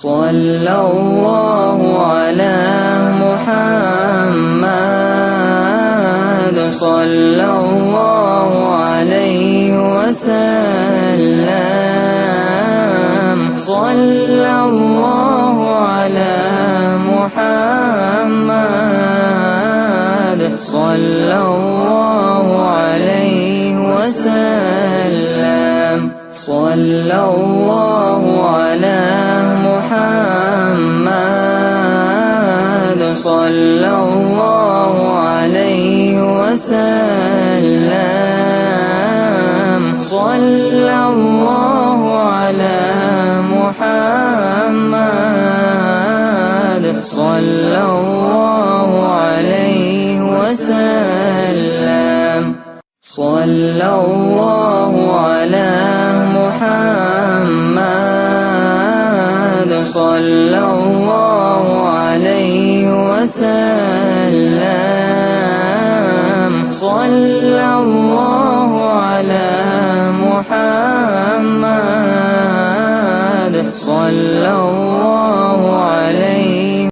صلى الله على محمد صلى الله عليه وسلم صلى الله على محمد صلى الله عليه وسلم صلى الله على محمد صلى الله عليه وسلم صلى الله على محمد صلى الله عليه وسلم صلى الله على محمد صلى الله عليه وسلم صلى الله على محمد صلى الله